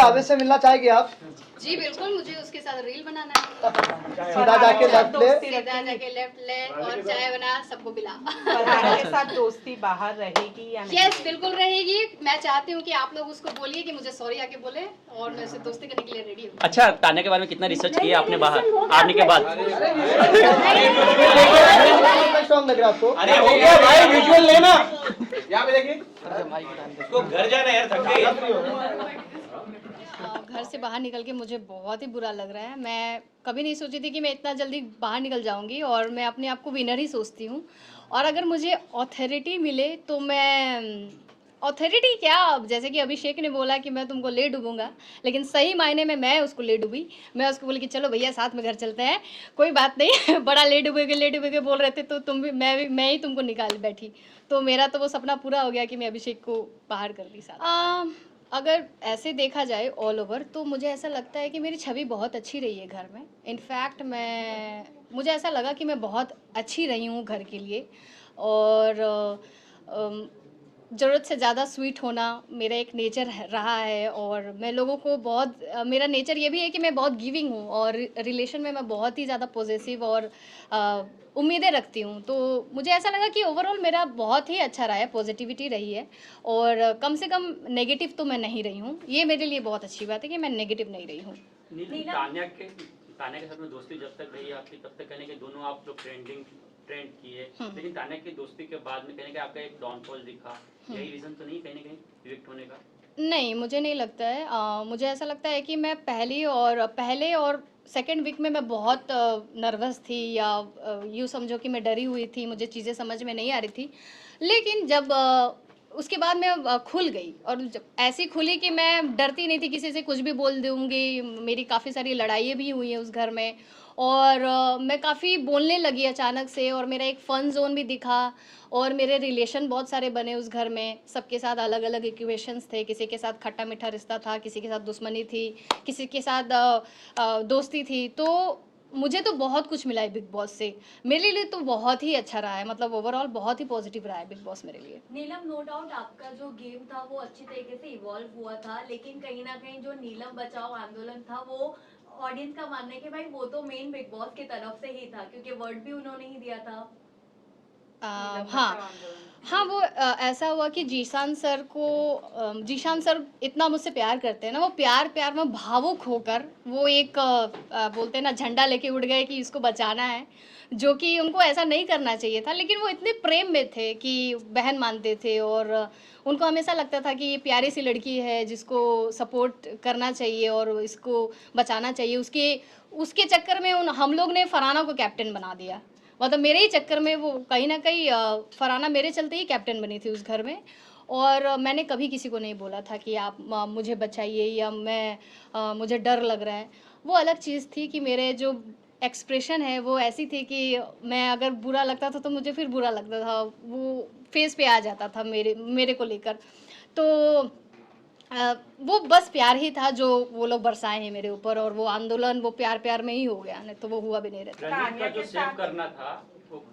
जावेद से मिलना चाहेंगे आप? जी बिल्कुल, मुझे उसके साथ रील बनाना है। सीधा जाके लेफ्ट ले, सीधा जाके लेफ्ट ले और चाय बना सबको पिला। फरहान के साथ दोस्ती बाहर रहेगी या नहीं? यस बिल्कुल रहेगी। मैं चाहती हूँ कि आप लोग उसको बोलिए कि मुझे सॉरी आके बोले और मैं उससे दोस्ती करने के लिए रेडी हूँ। अच्छा, तान्या के बारे में कितना रिसर्च किया आपने बाहर आने के बाद? स्ट्रॉन्ग लग रहा है आपको? अरे हो गया भाई, विजुअल लेना। यहाँ पे देखिए, उसको घर जाना यार, थक गई। घर से बाहर निकल के मुझे बहुत ही बुरा लग रहा है। मैं कभी नहीं सोची थी कि मैं इतना जल्दी बाहर निकल जाऊंगी और मैं अपने आप को विनर ही सोचती हूँ। और अगर मुझे ऑथोरिटी मिले तो मैं ऑथोरिटी क्या, जैसे कि अभिषेक ने बोला कि मैं तुमको ले डूबूंगा, लेकिन सही मायने में मैं उसको ले डूबी। मैं उसको बोली कि चलो भैया साथ में घर चलते हैं, कोई बात नहीं। बड़ा ले डूबेगे बोल रहे थे तो तुम भी मैं ही तुमको निकाल बैठी। तो मेरा तो वो सपना पूरा हो गया कि मैं अभिषेक को बाहर कर दी साथ। अगर ऐसे देखा जाए ऑल ओवर तो मुझे ऐसा लगता है कि मेरी छवि बहुत अच्छी रही है घर में। इनफैक्ट मुझे ऐसा लगा कि मैं बहुत अच्छी रही हूँ घर के लिए। और ज़रूरत से ज़्यादा स्वीट होना मेरा एक नेचर रहा है। और मैं लोगों को बहुत मेरा नेचर ये भी है कि मैं बहुत गिविंग हूँ और रिलेशन में मैं बहुत ही ज़्यादा पॉजिटिव और उम्मीदें रखती हूँ। तो मुझे ऐसा लगा कि ओवरऑल मेरा बहुत ही अच्छा रहा है, पॉजिटिविटी रही है और कम से कम नेगेटिव तो मैं नहीं रही हूँ। ये मेरे लिए बहुत अच्छी बात है कि मैं नेगेटिव नहीं रही हूँ। तान्या के साथ में दोस्ती जब तक रही आपकी तब तक कहने के दोनों आप लोग ट्रेंड किए, लेकिन तान्या की दोस्ती के बाद में कहने के आपका एक डाउनफॉल दिखा। यही रीजन तो नहीं कहीं ना कहीं रिजेक्ट होने का? नहीं, मुझे नहीं लगता है। मुझे ऐसा लगता है कि मैं पहले और सेकेंड वीक में मैं बहुत नर्वस थी या यूँ समझो कि मैं डरी हुई थी, मुझे चीज़ें समझ में नहीं आ रही थी। लेकिन जब उसके बाद मैं खुल गई और जब ऐसी खुली कि मैं डरती नहीं थी किसी से, कुछ भी बोल दूँगी। मेरी काफ़ी सारी लड़ाइयाँ भी हुई हैं उस घर में और मैं काफ़ी बोलने लगी अचानक से और मेरा एक फ़न ज़ोन भी दिखा और मेरे रिलेशन बहुत सारे बने उस घर में। सबके साथ अलग अलग इक्वेशंस थे, किसी के साथ खट्टा मीठा रिश्ता था, किसी के साथ दुश्मनी थी, किसी के साथ दोस्ती थी। तो मुझे तो बहुत कुछ मिला है बिग बॉस से। मेरे लिए तो बहुत ही अच्छा रहा है, मतलब ओवरऑल बहुत ही पॉजिटिव रहा है बिग बॉस मेरे लिए। नीलम, नो डाउट आपका जो गेम था वो अच्छी तरीके से इवॉल्व हुआ था, लेकिन कहीं ना कहीं जो नीलम बचाओ आंदोलन था वो ऑडियंस का मानना है कि भाई वो तो मेन बिग बॉस की तरफ से ही था, क्योंकि वर्ड भी उन्होंने ही दिया था। हाँ, वो ऐसा हुआ कि जीशान सर इतना मुझसे प्यार करते हैं ना, वो प्यार में भावुक होकर वो एक बोलते हैं ना झंडा लेके उड़ गए कि इसको बचाना है, जो कि उनको ऐसा नहीं करना चाहिए था। लेकिन वो इतने प्रेम में थे कि बहन मानते थे और उनको हमेशा लगता था कि ये प्यारी सी लड़की है जिसको सपोर्ट करना चाहिए और इसको बचाना चाहिए। उसके चक्कर में हम लोग ने फरहाना को कैप्टन बना दिया। मतलब मेरे ही चक्कर में वो कहीं ना कहीं फरहाना मेरे चलते ही कैप्टन बनी थी उस घर में। और मैंने कभी किसी को नहीं बोला था कि आप मुझे बचाइए या मुझे डर लग रहा है। वो अलग चीज़ थी कि मेरे जो एक्सप्रेशन है वो ऐसी थी कि मैं अगर बुरा लगता था तो मुझे फिर बुरा लगता था, वो फेस पे आ जाता था मेरे को लेकर। तो वो बस प्यार ही था जो वो लोग बरसाए हैं मेरे ऊपर और वो आंदोलन वो प्यार में ही हो गया, नहीं तो वो हुआ भी नहीं रहता। रणवीर का जो सेव करना था वो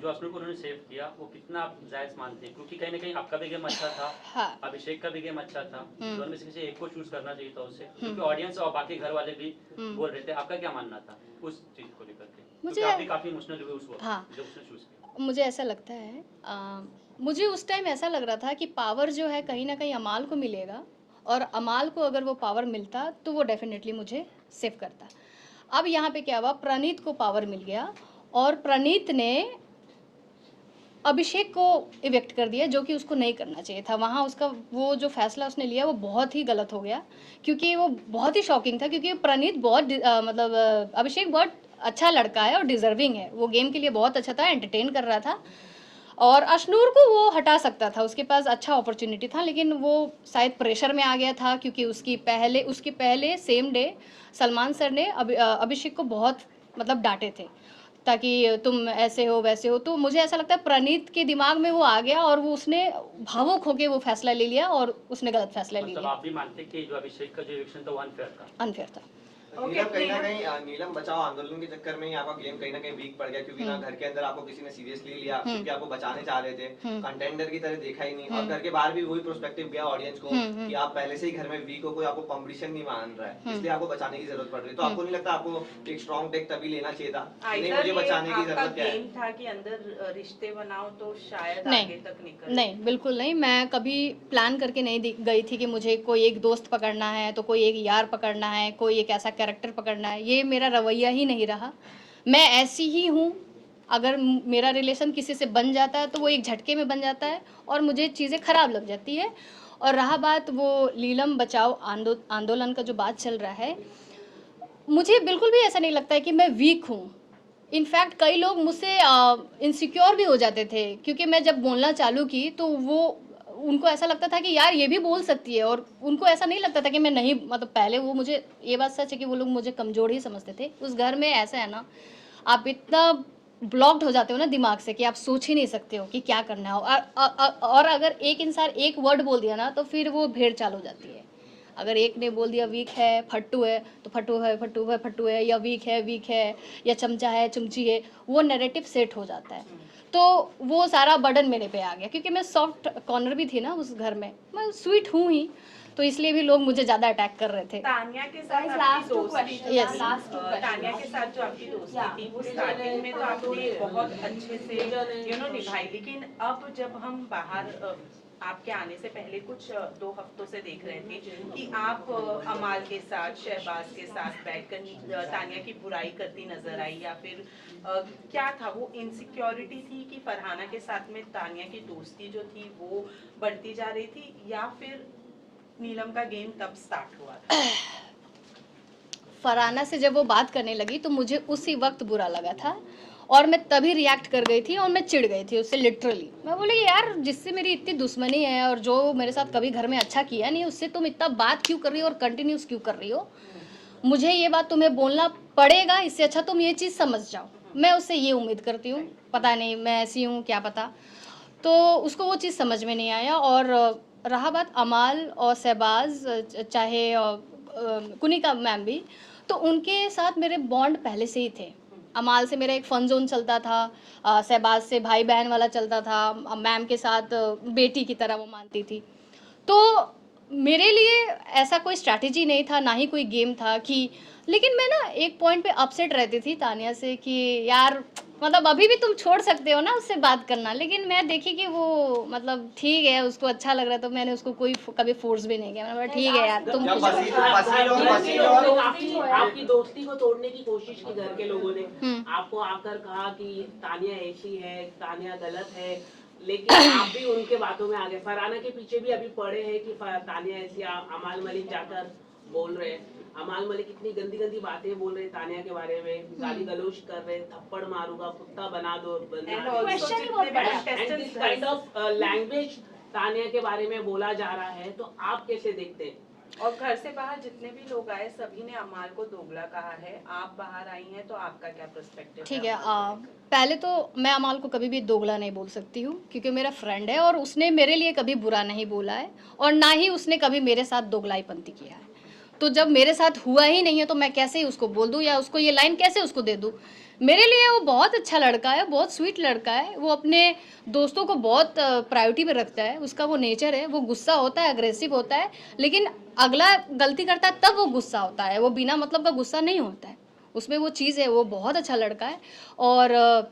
जो अश्विन को उन्होंने सेव किया वो कितना आप जायज मानते हैं? क्योंकि कहीं ना कहीं आपका भी गेम अच्छा था, हाँ। अभिषेक का भी गेम अच्छा था, दोनों में से किसी एक को चूज करना चाहिए था उससे, क्योंकि ऑडियंस और बाकी घर वाले भी बोल रहे थे। आपका क्या मानना था उस चीज को लेकर के? मुझे आप भी काफी इमोशनल हुए उस वक्त। हाँ। जब उसने चूज किया। मुझे ऐसा लगता है मुझे उस टाइम ऐसा लग रहा था कि पावर जो है कहीं ना कहीं अमाल को मिलेगा और अमाल को अगर वो पावर मिलता तो वो डेफिनेटली मुझे सेव करता। अब यहाँ पे क्या हुआ, प्रणीत को पावर मिल गया और प्रणीत ने अभिषेक को इवेक्ट कर दिया, जो कि उसको नहीं करना चाहिए था। वहाँ उसका वो जो फैसला उसने लिया वो बहुत ही गलत हो गया, क्योंकि वो बहुत ही शॉकिंग था। क्योंकि प्रणीत मतलब अभिषेक बहुत अच्छा लड़का है और डिजर्विंग है, वो गेम के लिए बहुत अच्छा था, एंटरटेन कर रहा था और अशनूर को वो हटा सकता था, उसके पास अच्छा अपॉर्चुनिटी था। लेकिन वो शायद प्रेशर में आ गया था, क्योंकि उसके पहले सेम डे सलमान सर ने अभिषेक को बहुत मतलब डांटे थे ताकि तुम ऐसे हो वैसे हो। तो मुझे ऐसा लगता है प्रणीत के दिमाग में वो आ गया और वो उसने भावुक होकर वो फैसला ले लिया और उसने गलत फैसला ले लिया। आप भी मानते कि जो अभिषेक का जो इलेक्शन था वो अनफेयर था? अनफेयर था। नीलम कहीं ना कहीं नीलम बचाओ आंदोलन के चक्कर में ही आपका गेम कहीं ना कहीं वीक पड़ गया, क्योंकि ना घर के अंदर आपको किसी ने सीरियसली लिया, क्योंकि आपको बचाने चाह रहे थे, कंटेंडर की तरह देखा ही नहीं, और घर के बाहर भी वही प्रोस्पेक्टिव गया ऑडियंस को कि आप पहले से ही घर में वीक हो, कोई आपको कंपटीशन नहीं मान रहा है, इसलिए आपको बचाने की जरूरत पड़ रही है। तो आपको नहीं लगता आपको एक स्ट्रॉन्ग टेक तभी लेना चाहिए था, नहीं मुझे बचाने की जरूरत क्या है? गेम था कि अंदर रिश्ते बनाओ तो शायद नहीं, आगे तक निकल नहीं बिल्कुल नहीं। मैं कभी प्लान करके नहीं गई थी कि मुझे कोई एक दोस्त पकड़ना है तो कोई एक यार पकड़ना है, कोई एक ऐसा कैरेक्टर पकड़ना है, ये मेरा रवैया ही नहीं रहा। मैं ऐसी ही हूँ, अगर मेरा रिलेशन किसी से बन जाता है तो वो एक झटके में बन जाता है और मुझे चीज़ें ख़राब लग जाती है। और रहा बात वो नीलम बचाओ आंदोलन का जो बात चल रहा है, मुझे बिल्कुल भी ऐसा नहीं लगता है कि मैं वीक हूँ। इनफैक्ट कई लोग मुझसे इनसिक्योर भी हो जाते थे, क्योंकि मैं जब बोलना चालू की तो वो उनको ऐसा लगता था कि यार ये भी बोल सकती है, और उनको ऐसा नहीं लगता था कि मैं नहीं, मतलब पहले वो मुझे, ये बात सच है कि वो लोग मुझे कमज़ोर ही समझते थे। उस घर में ऐसा है ना, आप इतना ब्लॉक्ड हो जाते हो ना दिमाग से कि आप सोच ही नहीं सकते हो कि क्या करना है। और अगर एक इंसान एक वर्ड बोल दिया ना तो फिर वो भेड़ चाल हो जाती है। अगर एक ने बोल दिया वीक है, फट्टू है, तो फट्टू है, फट्टू है, फट्टू है, या वीक है, या चमचा है, चमची है, वो नैरेटिव सेट हो जाता है। तो वो सारा बर्डन मेरे पे आ गया, क्योंकि मैं सॉफ्ट कॉर्नर भी थी ना उस घर में, मैं स्वीट हूँ ही, तो इसलिए भी लोग मुझे ज़्यादा अटैक कर रहे थे। तानिया के साथ आपकी दोस्ती, Yes. तानिया के साथ जो आपकी दोस्ती थी वो स्टार्टिंग में तो आपने बहुत अच्छे से निभाई, लेकिन अब जब हम बाहर आपके आने से पहले कुछ 2 हफ्तों से देख रहे थे कि आप अमाल के साथ, शहबाज के साथ बैठकर तानिया की बुराई करती नजर आई, या फिर क्या था वो इनसिक्योरिटी थी कि फरहाना के साथ में तानिया की दोस्ती जो थी वो बढ़ती जा रही थी, या फिर नीलम का गेम तब स्टार्ट हुआ था? फरहाना से जब वो बात करने लगी तो मुझे उसी वक्त बुरा लगा था, और मैं तभी रिएक्ट कर गई थी और मैं चिढ़ गई थी उससे लिटरली। मैं बोली यार, जिससे मेरी इतनी दुश्मनी है और जो मेरे साथ कभी घर में अच्छा किया नहीं, उससे तुम इतना बात क्यों कर रही हो और कंटिन्यूस क्यों कर रही हो? मुझे ये बात तुम्हें बोलना पड़ेगा, इससे अच्छा तुम ये चीज़ समझ जाओ। मैं उससे ये उम्मीद करती हूँ, पता नहीं मैं ऐसी हूँ क्या पता। तो उसको वो चीज़ समझ में नहीं आया। और रहा बात अमाल और शहबाज, चाहे कुनिका मैम भी, तो उनके साथ मेरे बॉन्ड पहले से ही थे। अमाल से मेरा एक फ़न जोन चलता था, शहबाज से भाई बहन वाला चलता था, मैम के साथ बेटी की तरह वो मानती थी। तो मेरे लिए ऐसा कोई स्ट्रैटेजी नहीं था, ना ही कोई गेम था कि, लेकिन मैं ना एक पॉइंट पे अपसेट रहती थी तानिया से कि यार मतलब अभी भी तुम छोड़ सकते हो ना उससे बात करना, लेकिन मैं देखी कि वो मतलब ठीक है, उसको अच्छा लग रहा है, तो मैंने उसको कोई कभी फोर्स भी नहीं किया। मैंने बोला ठीक है यार तुम आपकी दोस्ती को तोड़ने की कोशिश की घर के लोगों ने, आपको आकर कहा कि तानिया ऐसी है, तानिया गलत है, लेकिन आप भी उनके बातों में आ गए। फरहाना के पीछे भी अभी पड़े हैं कि तानिया ऐसी, अमाल मलिक जाकर बोल रहे हैं, अमाल मलिक इतनी गंदी गंदी बातें बोल रहे हैं तानिया के बारे में, गाली गलौज कर रहे हैं, थप्पड़ मारूंगा, कुत्ता बना दो, काइंड ऑफ लैंग्वेज तानिया के बारे में बोला जा रहा है। तो आप कैसे देखते हैं? और घर से बाहर जितने भी लोग आए सभी ने अमाल को दोगला कहा है, आप बाहर आई हैं तो आपका क्या पर्सपेक्टिव? ठीक है, पहले तो मैं अमाल को कभी भी दोगला नहीं बोल सकती हूँ, क्योंकि मेरा फ्रेंड है और उसने मेरे लिए कभी बुरा नहीं बोला है, और ना ही उसने कभी मेरे साथ दोगलाईपंती किया है। तो जब मेरे साथ हुआ ही नहीं है तो मैं कैसे उसको बोल दूँ, या उसको ये लाइन कैसे उसको दे दूँ? मेरे लिए वो बहुत अच्छा लड़का है, बहुत स्वीट लड़का है, वो अपने दोस्तों को बहुत प्रायोरिटी में रखता है, उसका वो नेचर है, वो गुस्सा होता है, अग्रेसिव होता है, लेकिन अगला गलती करता है तब वो गुस्सा होता है, वो बिना मतलब का गुस्सा नहीं होता है, उसमें वो चीज़ है, वो बहुत अच्छा लड़का है। और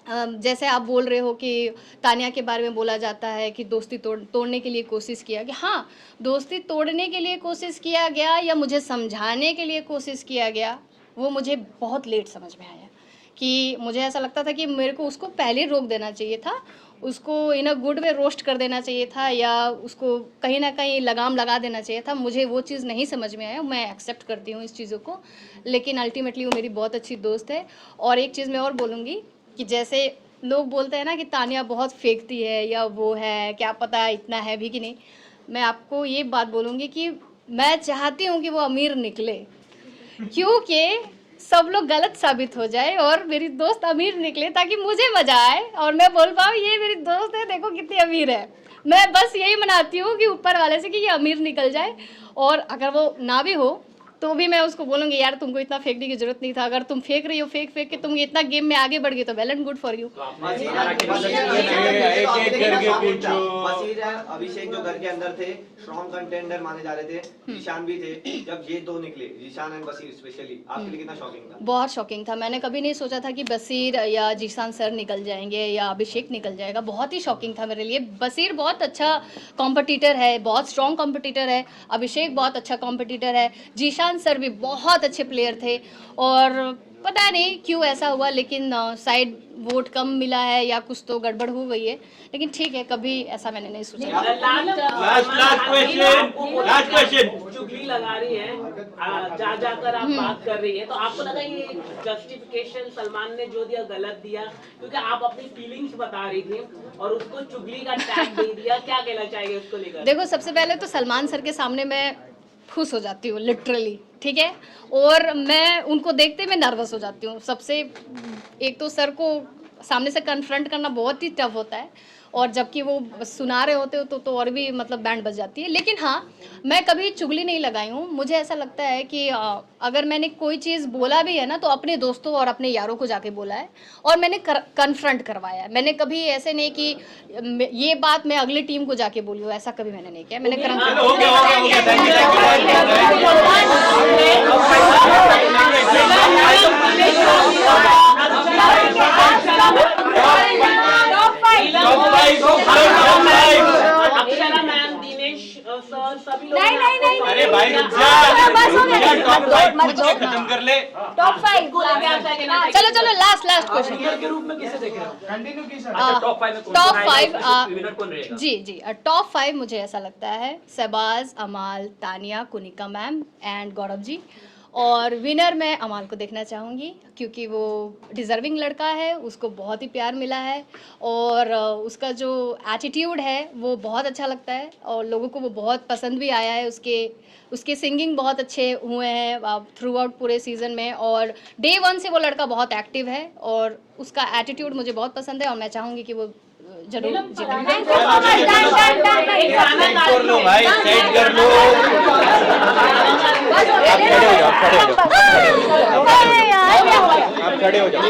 जैसे आप बोल रहे हो कि तानिया के बारे में बोला जाता है कि दोस्ती तोड़ने के लिए कोशिश किया गया, हाँ दोस्ती तोड़ने के लिए कोशिश किया गया या मुझे समझाने के लिए कोशिश किया गया, वो मुझे बहुत लेट समझ में आया। कि मुझे ऐसा लगता था कि मेरे को उसको पहले रोक देना चाहिए था, उसको इन अ गुड वे रोस्ट कर देना चाहिए था, या उसको कहीं ना कहीं लगाम लगा देना चाहिए था। मुझे वो चीज़ नहीं समझ में आया, मैं एक्सेप्ट करती हूँ इस चीज़ों को, लेकिन अल्टीमेटली वो मेरी बहुत अच्छी दोस्त है। और एक चीज़ मैं और बोलूँगी कि जैसे लोग बोलते हैं ना कि तानिया बहुत फेंकती है या वो है, क्या पता इतना है भी कि नहीं, मैं आपको ये बात बोलूँगी कि मैं चाहती हूँ कि वो अमीर निकले, क्योंकि सब लोग गलत साबित हो जाए और मेरी दोस्त अमीर निकले, ताकि मुझे मज़ा आए और मैं बोल पाऊँ ये मेरी दोस्त है, देखो कितनी अमीर है। मैं बस यही मनाती हूँ कि ऊपर वाले से कि ये अमीर निकल जाए, और अगर वो ना भी हो तो भी मैं उसको बोलूंगी यार तुमको इतना फेंकने की जरूरत नहीं था, अगर तुम फेंक रही हो फेंक फेंक के तुम इतना गेम में आगे बढ़ गए तो well and good for you. Wasir है, अभिषेक जो घर के अंदर थे स्ट्रॉन्ग कंटेंडर माने जा रहे थे, जीशान भी थे, जब ये दो निकले जीशान एंड बसीर स्पेशली, आपके लिए कितना शॉकिंग था? बहुत शॉकिंग था, मैंने कभी नहीं सोचा था कि बसीर या जीशान सर निकल जाएंगे या अभिषेक निकल जाएगा, बहुत ही शॉकिंग था मेरे लिए। बसीर बहुत अच्छा कॉम्पिटिटर है, बहुत स्ट्रॉन्ग कॉम्पिटिटर है, अभिषेक बहुत अच्छा कॉम्पिटिटर है, जीशान सर भी बहुत अच्छे प्लेयर थे, और पता नहीं क्यों ऐसा हुआ, लेकिन शायद वोट कम मिला है या कुछ तो गड़बड़ हो गई है, लेकिन ठीक है, कभी ऐसा मैंने नहीं सोचा। Last question. चुगली लगा रही है, जा जाकर आप बात कर रही है, तो आपको लगा ये जस्टिफिकेशन सलमान ने जो दिया गलत दिया, क्योंकि आप अपनी फीलिंग्स बता रही थी और उसको चुगली का टैग दे दिया, क्या कहना चाहिए उसको लेकर? देखो, सबसे पहले तो सलमान सर के सामने मैं खुश हो जाती हूँ लिटरली, ठीक है, और मैं उनको देखते मैं नर्वस हो जाती हूँ। सबसे एक तो सर को सामने से कन्फ्रंट करना बहुत ही टफ होता है, और जबकि वो सुना रहे होते हो तो और भी मतलब बैंड बज जाती है। लेकिन हाँ, मैं कभी चुगली नहीं लगाई हूँ। मुझे ऐसा लगता है कि अगर मैंने कोई चीज़ बोला भी है ना तो अपने दोस्तों और अपने यारों को जाके बोला है, और मैंने कन्फ्रंट करवाया है। मैंने कभी ऐसे नहीं कि ये बात मैं अगली टीम को जाके बोली हूँ, ऐसा कभी मैंने नहीं किया। मैंने अक्षरा मैम, दिनेश सर, सभी लोग नहीं। अरे भाई खत्म कर ले। टॉप 5 चलो लास्ट क्वेश्चन के रूप में किसे देख रहे हो? टॉप 5 में टॉप 5 विनर कौन रहेगा? जी टॉप 5 मुझे ऐसा लगता है शहबाज, अमाल, तानिया, कुनिका मैम एंड गौरव जी, और विनर मैं अमाल को देखना चाहूँगी क्योंकि वो डिज़र्विंग लड़का है, उसको बहुत ही प्यार मिला है, और उसका जो एटीट्यूड है वो बहुत अच्छा लगता है, और लोगों को वो बहुत पसंद भी आया है। उसके सिंगिंग बहुत अच्छे हुए हैं थ्रू आउट पूरे सीज़न में, और डे 1 से वो लड़का बहुत एक्टिव है, और उसका एटीट्यूड मुझे बहुत पसंद है, और मैं चाहूँगी कि वो जरूर जीते। कर लो भाई, सेट कर लो। आप खड़े हो जाओ।